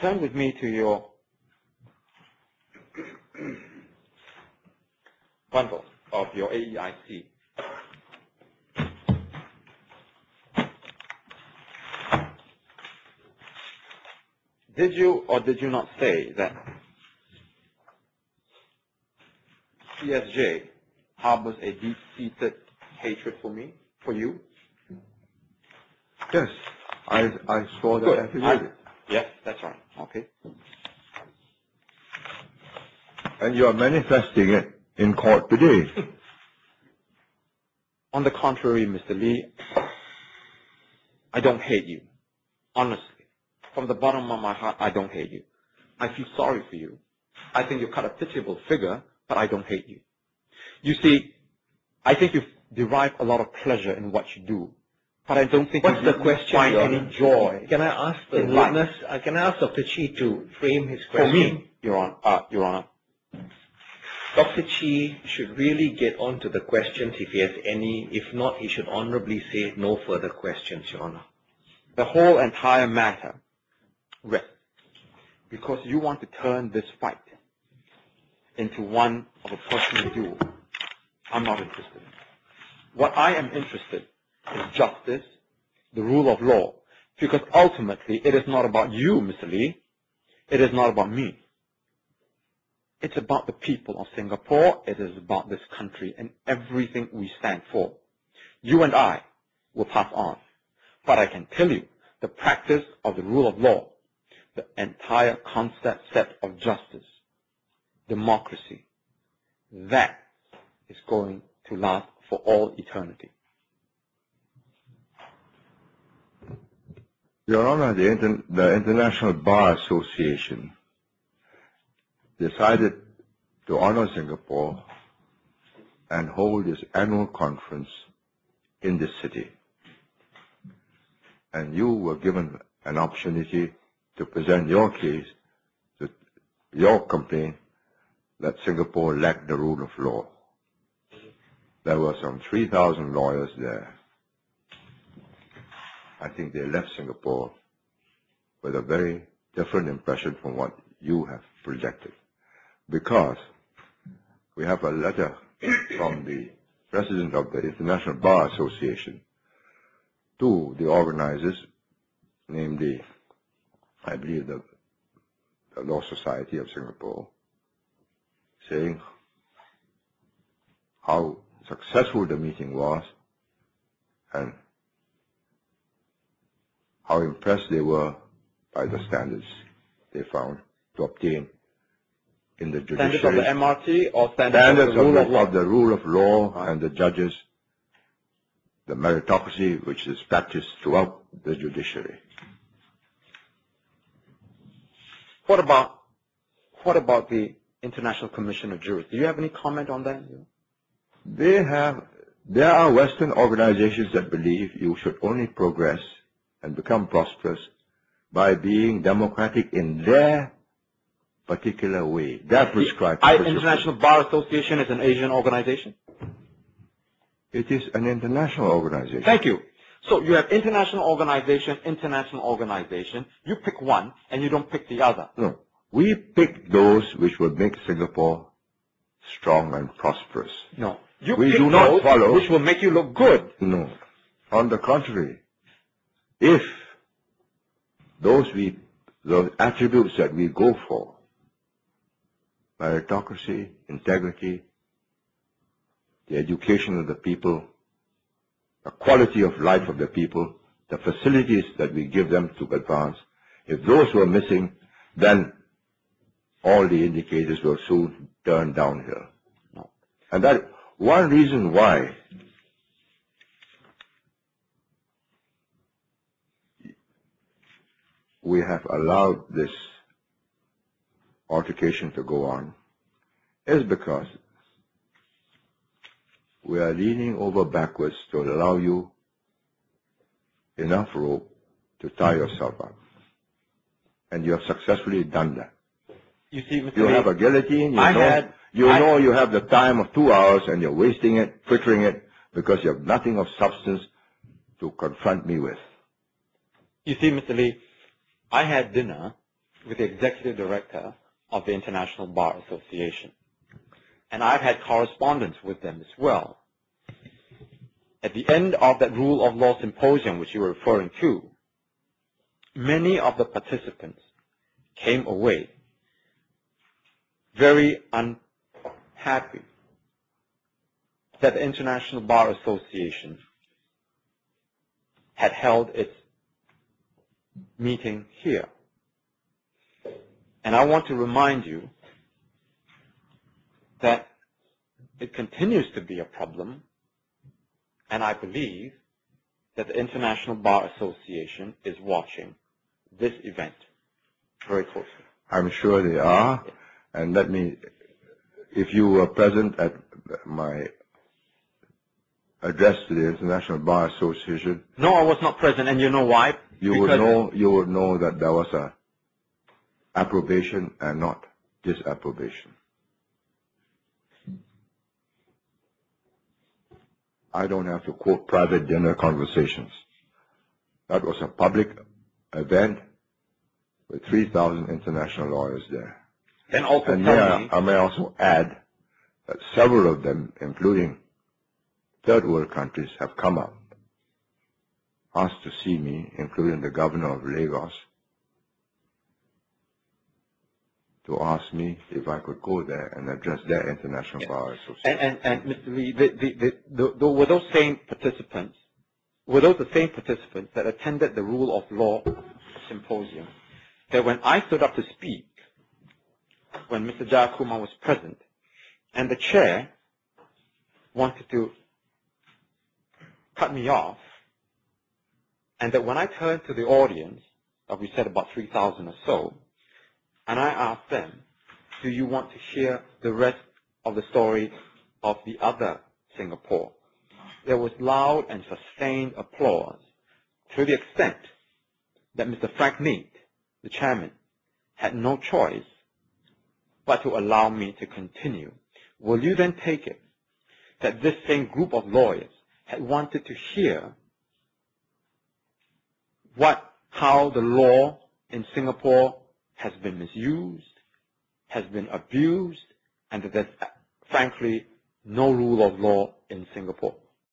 turn with me to your bundle of your AEIC. Did you or did you not say that CSJ harbors a deep-seated hatred for me, for you? Yes, I saw that affidavit. Yes, that's right. Okay. And you are manifesting it in court today. On the contrary, Mr. Lee, I don't hate you. Honestly. From the bottom of my heart, I don't hate you. I feel sorry for you. I think you cut a pitiable figure, but I don't hate you. You see, I think you derive a lot of pleasure in what you do, but I don't think What's you the question, find Your any Honor? joy. Can I ask the in life. witness? Can I ask Dr. Chee to frame his For question? me, Your Honor. Dr. Chee should really get on to the questions if he has any. If not, he should honorably say no further questions, Your Honor. The whole entire matter rests because you want to turn this fight into one of a personal duel. I'm not interested. What I am interested in is justice, the rule of law, because ultimately it is not about you, Mr. Lee. It is not about me. It's about the people of Singapore. It is about this country and everything we stand for. You and I will pass on. But I can tell you, the practice of the rule of law, the entire concept set of justice, democracy, that is going to last for all eternity. Your Honor, the International Bar Association decided to honor Singapore and hold its annual conference in this city. And you were given an opportunity to present your case, your complaint that Singapore lacked the rule of law. There were some 3,000 lawyers there. I think they left Singapore with a very different impression from what you have projected. Because we have a letter from the President of the International Bar Association to the organizers, namely, I believe, the Law Society of Singapore, saying how successful the meeting was and how impressed they were by the standards they found to obtain in the judiciary. Standards of the MRT or standards of the rule of law? Of the rule of law and the judges, the meritocracy which is practiced throughout the judiciary. What about the International Commission of Jurists? Do you have any comment on that? There are Western organizations that believe you should only progress and become prosperous by being democratic in their particular way, their prescribed The International Bar Association is an Asian organization? It is an international organization. Thank you. So you have international organization. You pick one and you don't pick the other. No. We pick those which will make Singapore strong and prosperous. No. You we pick do not those follow which will make you look good. No. On the contrary, if those attributes that we go for, meritocracy, integrity, the education of the people, the quality of life of the people, the facilities that we give them to advance, if those were missing, then all the indicators will soon turn downhill. No. And that one reason why we have allowed this altercation to go on is because we are leaning over backwards to allow you enough rope to tie yourself up. And you have successfully done that. You see, Mr. You Lee, have a guillotine, you have the time of 2 hours and you're wasting it, frittering it, because you have nothing of substance to confront me with. You see, Mr. Lee, I had dinner with the executive director of the International Bar Association. And I've had correspondence with them as well. At the end of that rule of law symposium, which you were referring to, many of the participants came away very unhappy that the International Bar Association had held its meeting here. And I want to remind you that it continues to be a problem, and I believe that the International Bar Association is watching this event very closely. I'm sure they are. Yeah. And let me, if you were present at my address to the International Bar Association, No, I was not present, and you know why? you would know that there was a approbation and not disapprobation. I don't have to quote private dinner conversations. That was a public event with 3,000 international lawyers there. Then also And tell me, I may also add that several of them, including third world countries, have come up, asked to see me, including the governor of Lagos, to ask me if I could go there and address their International Bar Association. and Mr. Lee, were those same participants, were those the same participants that attended the Rule of Law Symposium, that when I stood up to speak, when Mr. Jayakumar was present, and the chair wanted to cut me off, and that when I turned to the audience, we said about 3,000 or so, and I asked them, do you want to hear the rest of the story of the other Singapore? There was loud and sustained applause to the extent that Mr. Frank Mead, the chairman, had no choice but to allow me to continue. Will you then take it that this same group of lawyers had wanted to hear how the law in Singapore has been misused, has been abused, and that there's frankly no rule of law in Singapore?